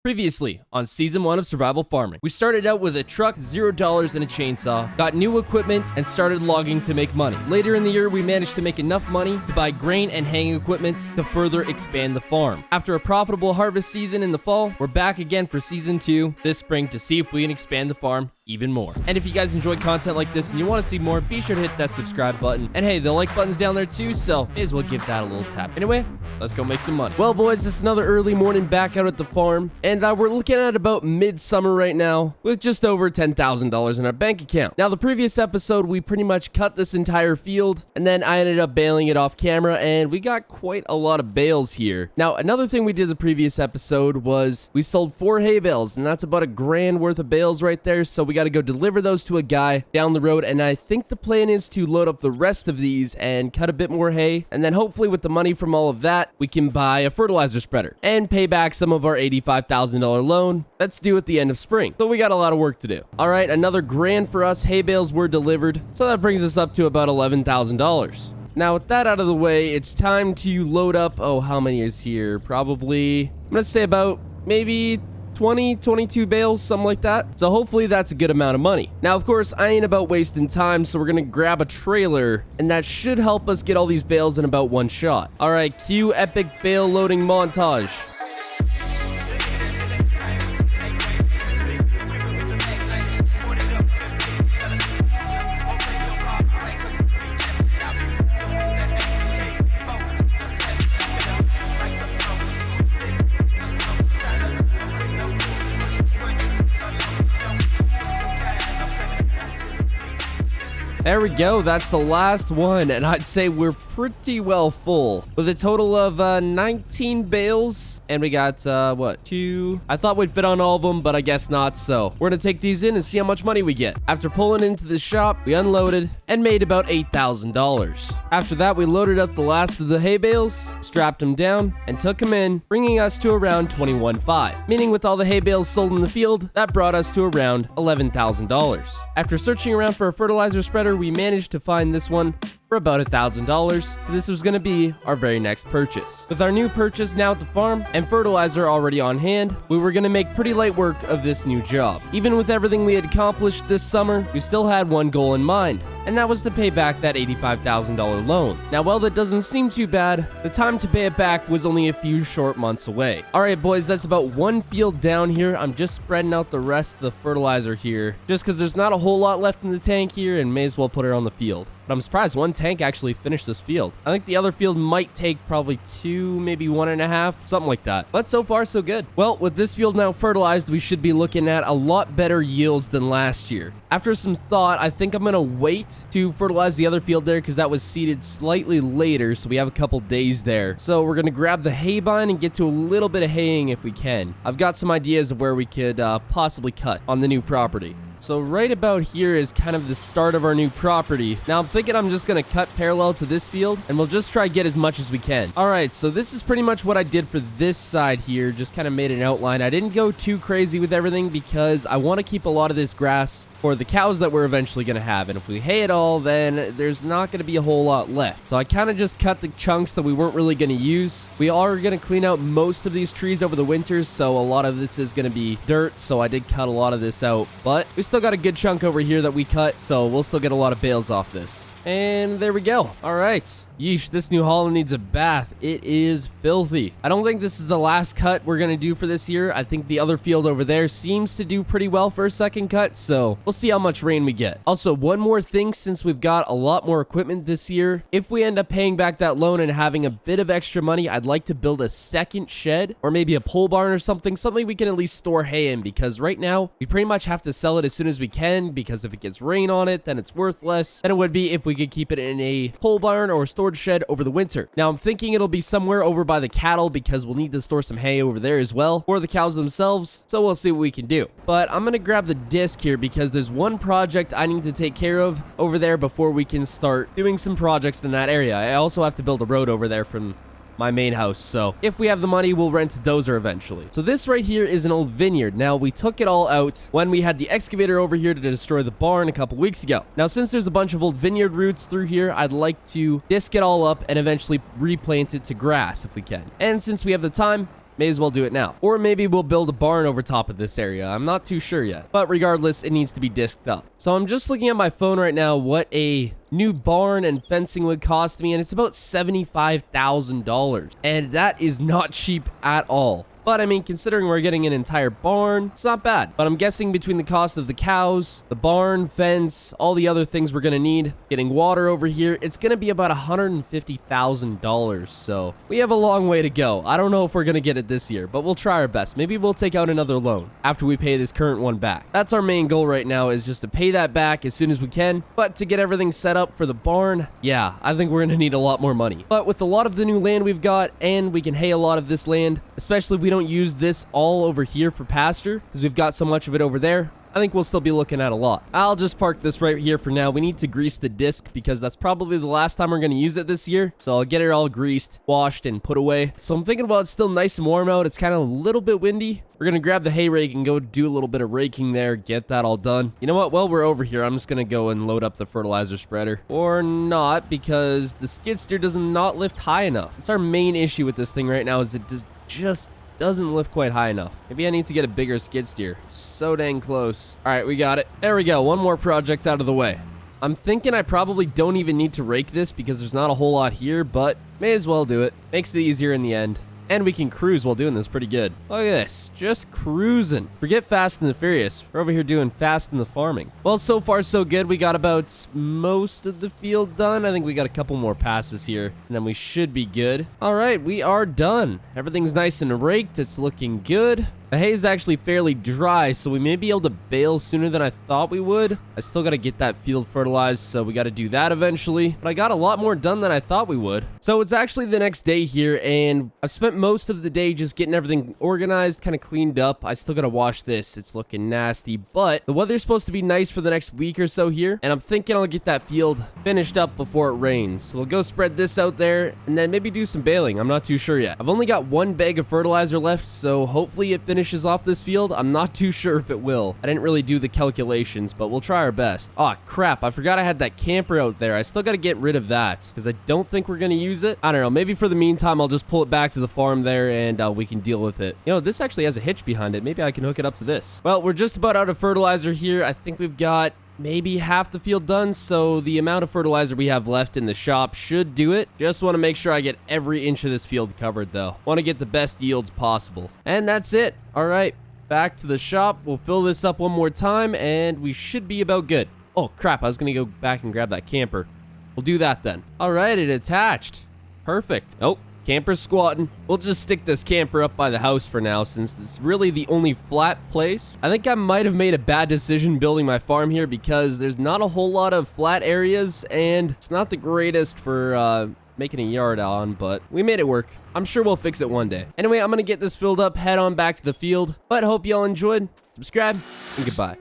Previously on Season 1 of Survival Farming, we started out with a truck, $0 and a chainsaw, got new equipment, and started logging to make money. Later in the year, we managed to make enough money to buy grain and hanging equipment to further expand the farm. After a profitable harvest season in the fall, we're back again for Season 2 this spring to see if we can expand the farm even more. And if you guys enjoy content like this and you want to see more, be sure to hit that subscribe button. And hey, the like button's down there too, so may as well give that a little tap. Anyway, let's go make some money. Well, boys, it's another early morning back out at the farm, and we're looking at about midsummer right now with just over $10,000 in our bank account. Now, the previous episode, we pretty much cut this entire field, and then I ended up baling it off camera, and we got quite a lot of bales here. Now, another thing we did the previous episode was we sold 4 hay bales, and that's about $1,000 worth of bales right there, so we got to go deliver those to a guy down the road, and I think the plan is to load up the rest of these and cut a bit more hay, and then hopefully with the money from all of that, we can buy a fertilizer spreader and pay back some of our $85,000 loan that's due at the end of spring. So we got a lot of work to do. All right, another $1,000 for us. Hay bales were delivered, so that brings us up to about $11,000. Now, with that out of the way, it's time to load up. Oh, how many is here? Probably, I'm gonna say about maybe 20, 22 bales, something like that. So hopefully that's a good amount of money. Now, of course, I ain't about wasting time, so we're gonna grab a trailer, and that should help us get all these bales in about one shot. All right, cue epic bale loading montage. There we go, that's the last one, and I'd say we're pretty well full with a total of 19 bales, and we got what, 2? I thought we'd fit on all of them, but I guess not, so we're gonna take these in and see how much money we get. After pulling into the shop, we unloaded and made about $8,000. After that, we loaded up the last of the hay bales, strapped them down, and took them in, bringing us to around $21,500, meaning with all the hay bales sold in the field, that brought us to around $11,000. After searching around for a fertilizer spreader, we managed to find this one for about $1,000, so this was going to be our very next purchase. With our new purchase now at the farm and fertilizer already on hand, we were going to make pretty light work of this new job. Even with everything we had accomplished this summer, we still had one goal in mind, and that was to pay back that $85,000 loan. Now, while that doesn't seem too bad, the time to pay it back was only a few short months away. All right, boys, that's about one field down here. I'm just spreading out the rest of the fertilizer here, just because there's not a whole lot left in the tank here, and may as well put it on the field. But I'm surprised one tank actually finished this field. I think the other field might take probably 2, maybe 1.5, something like that. But so far, so good. Well, with this field now fertilized, we should be looking at a lot better yields than last year. After some thought, I think I'm gonna wait to fertilize the other field there because that was seeded slightly later, so we have a couple days there. So we're gonna grab the hay bine and get to a little bit of haying if we can. I've got some ideas of where we could possibly cut on the new property. So right about here is kind of the start of our new property. Now I'm thinking I'm just gonna cut parallel to this field, and we'll just try to get as much as we can. All right, so this is pretty much what I did for this side here. Just kind of made an outline. I didn't go too crazy with everything because I want to keep a lot of this grass for the cows that we're eventually going to have. And if we hay it all, then there's not going to be a whole lot left. So I kind of just cut the chunks that we weren't really going to use. We are going to clean out most of these trees over the winters, so a lot of this is going to be dirt, so I did cut a lot of this out. But we still got a good chunk over here that we cut, so we'll still get a lot of bales off this. And there we go. All right. Yeesh, this New Holland needs a bath. It is filthy. I don't think this is the last cut we're going to do for this year. I think the other field over there seems to do pretty well for a second cut, so we'll see how much rain we get. Also, one more thing, since we've got a lot more equipment this year, if we end up paying back that loan and having a bit of extra money, I'd like to build a second shed or maybe a pole barn or something we can at least store hay in, because right now we pretty much have to sell it as soon as we can, because if it gets rain on it, then it's worth less than it would be if we could keep it in a pole barn or storage shed over the winter. Now I'm thinking it'll be somewhere over by the cattle, because we'll need to store some hay over there as well for the cows themselves, so we'll see what we can do. But I'm gonna grab the disc here because there's one project I need to take care of over there before we can start doing some projects in that area. I also have to build a road over there from my main house, so if we have the money, we'll rent a dozer eventually. So this right here is an old vineyard. Now, we took it all out when we had the excavator over here to destroy the barn a couple weeks ago. Now, since there's a bunch of old vineyard roots through here, I'd like to disc it all up and eventually replant it to grass if we can. And since we have the time, May as well do it now. Or maybe we'll build a barn over top of this area. I'm not too sure yet. But regardless, it needs to be disked up. So I'm just looking at my phone right now what a new barn and fencing would cost me, and it's about $75,000. And that is not cheap at all. But I mean, considering we're getting an entire barn, it's not bad. But I'm guessing between the cost of the cows, the barn, fence, all the other things we're gonna need, getting water over here, it's gonna be about $150,000. So we have a long way to go. I don't know if we're gonna get it this year, but we'll try our best. Maybe we'll take out another loan after we pay this current one back. That's our main goal right now, is just to pay that back as soon as we can. But to get everything set up for the barn, yeah, I think we're gonna need a lot more money. But with a lot of the new land we've got, and we can hay a lot of this land, especially if we don't use this all over here for pasture, because we've got so much of it over there, I think we'll still be looking at a lot. I'll just park this right here for now. We need to grease the disc because that's probably the last time we're going to use it this year. So I'll get it all greased, washed, and put away. So I'm thinking, well, it's still nice and warm out. It's kind of a little bit windy. We're going to grab the hay rake and go do a little bit of raking there, get that all done. You know what? While we're over here, I'm just going to go and load up the fertilizer spreader. Or not, because the skid steer does not lift high enough. It's our main issue with this thing right now, is it just doesn't lift quite high enough. Maybe I need to get a bigger skid steer. So dang close. All right, we got it. There we go. One more project out of the way. I'm thinking I probably don't even need to rake this because there's not a whole lot here, but may as well do it. Makes it easier in the end. And we can cruise while doing this pretty good. Look at this. Just cruising. Forget Fast and the Furious. We're over here doing Fast and the Farming. Well, so far so good. We got about most of the field done. I think we got a couple more passes here, and then we should be good. All right, we are done. Everything's nice and raked. It's looking good. The hay is actually fairly dry, so we may be able to bale sooner than I thought we would. I still got to get that field fertilized, so we got to do that eventually. But I got a lot more done than I thought we would. So it's actually the next day here, and I've spent most of the day just getting everything organized, kind of cleaned up. I still got to wash this. It's looking nasty, but the weather's supposed to be nice for the next week or so here, and I'm thinking I'll get that field finished up before it rains. So we'll go spread this out there, and then maybe do some baling. I'm not too sure yet. I've only got one bag of fertilizer left, so hopefully it finishes off this field. I'm not too sure if it will. I didn't really do the calculations, but we'll try our best. Oh crap, I forgot I had that camper out there. I still got to get rid of that because I don't think we're going to use it. I don't know, maybe for the meantime I'll just pull it back to the farm there and we can deal with it. You know, this actually has a hitch behind it. Maybe I can hook it up to this. Well, we're just about out of fertilizer here. I think we've got maybe half the field done, so the amount of fertilizer we have left in the shop should do it. Just want to make sure I get every inch of this field covered though. Want to get the best yields possible. And that's it. All right, back to the shop. We'll fill this up one more time and we should be about good. Oh crap, I was gonna go back and grab that camper. We'll do that then. All right, it attached. Perfect. Oh, camper's squatting. We'll just stick this camper up by the house for now since it's really the only flat place. I think I might have made a bad decision building my farm here because there's not a whole lot of flat areas and it's not the greatest for making a yard on, but we made it work. I'm sure we'll fix it one day. Anyway, I'm gonna get this filled up, head on back to the field, but hope y'all enjoyed. Subscribe and goodbye.